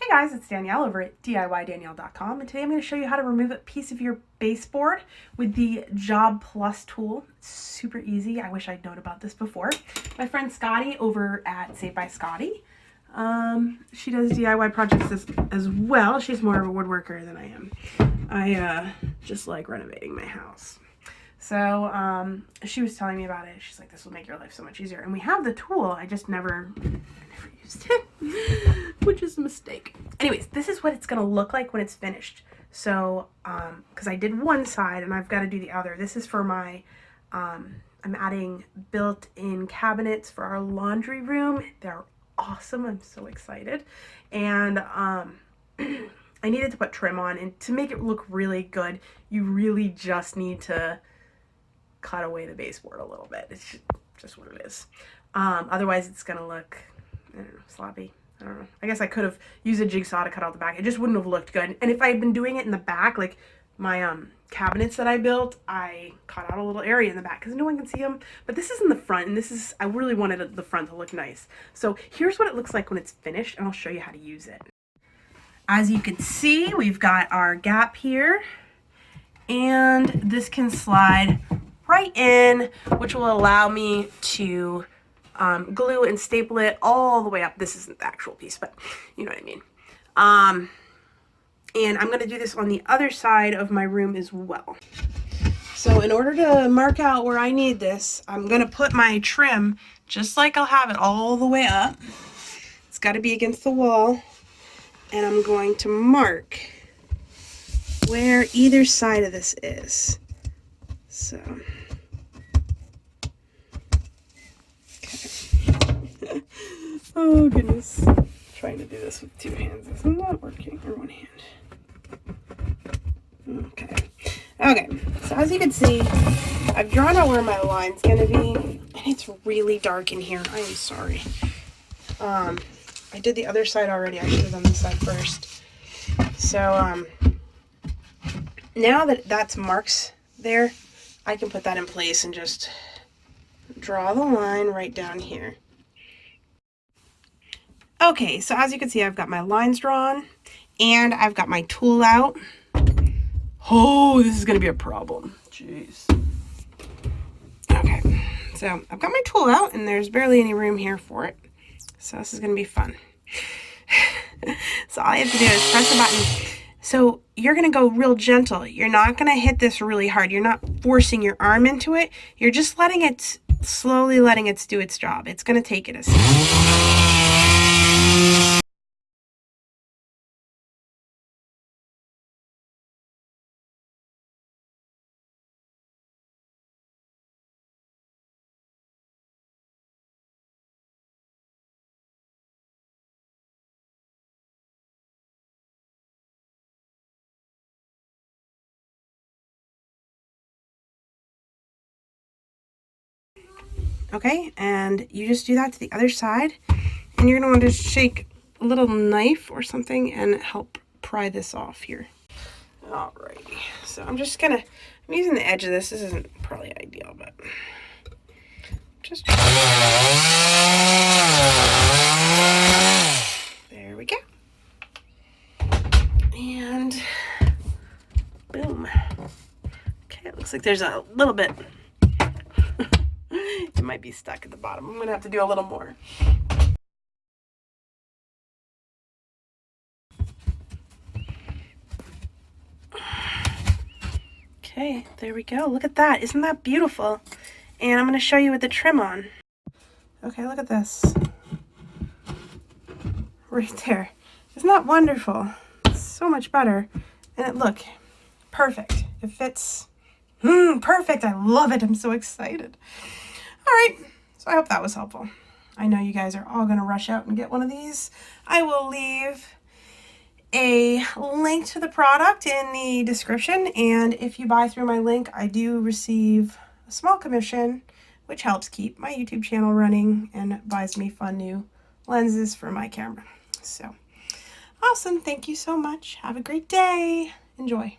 Hey guys, it's Danielle over at DIYDanielle.com, and today I'm going to show you how to remove a piece of your baseboard with the JobPlus Tool. It's super easy. I wish I'd known about this before. My friend Scotty over at Saved by Scotty, she does DIY projects as well. She's more of a woodworker than I am. I just like renovating my house. So she was telling me about it. She's like, this will make your life so much easier. And we have the tool. I never used it, which is a mistake. Anyways, this is what it's going to look like when it's finished. So, because I did one side and I've got to do the other. This is for my, I'm adding built-in cabinets for our laundry room. They're awesome. I'm so excited. And I needed to put trim on, and to make it look really good, you really just need to cut away the baseboard a little bit. It's just what it is. Otherwise it's gonna look, I don't know, sloppy. I don't know. I guess I could have used a jigsaw to cut out the back. It just wouldn't have looked good. And if I had been doing it in the back, like my cabinets that I built, I cut out a little area in the back because no one can see them. But this is in the front, and this is, I really wanted the front to look nice. So here's what it looks like when it's finished, and I'll show you how to use it. As you can see, we've got our gap here, and this can slide right in, which will allow me to glue and staple it all the way up. This isn't the actual piece, but you know what I mean. And I'm going to do this on the other side of my room as well. So in order to mark out where I need this, I'm going to put my trim just like I'll have it all the way up. It's got to be against the wall. And I'm going to mark where either side of this is. So, okay. Oh goodness. Trying to do this with two hands. This is not working. Or one hand. Okay. Okay. So as you can see, I've drawn out where my line's gonna be. And it's really dark in here. I am sorry. I did the other side already. I should have done this side first. So now that that's marks there, I can put that in place and just draw the line right down here. Okay, so as you can see, I've got my lines drawn and I've got my tool out. Oh, this is going to be a problem. Jeez. Okay, so I've got my tool out and there's barely any room here for it. So this is going to be fun. So all you have to do is press the button. So you're going to go real gentle. You're not going to hit this really hard. You're not forcing your arm into it. You're just letting it, slowly letting it do its job. It's going to take it a second. Okay, and you just do that to the other side, and you're going to want to shake a little knife or something and help pry this off here. Alrighty, so I'm just gonna, I'm using the edge of this. This isn't probably ideal, but just, there we go. And boom. Okay, it looks like there's a little bit. It might be stuck at the bottom. I'm going to have to do a little more. Okay, there we go. Look at that. Isn't that beautiful? And I'm going to show you with the trim on. Okay, look at this. Right there. Isn't that wonderful? It's so much better. And look, perfect. It fits. Perfect. I love it. I'm so excited. All right, so I hope that was helpful. I know you guys are all going to rush out and get one of these. I will leave a link to the product in the description, and if you buy through my link, I do receive a small commission, which helps keep my YouTube channel running and buys me fun new lenses for my camera. So, awesome. Thank you so much. Have a great day. Enjoy.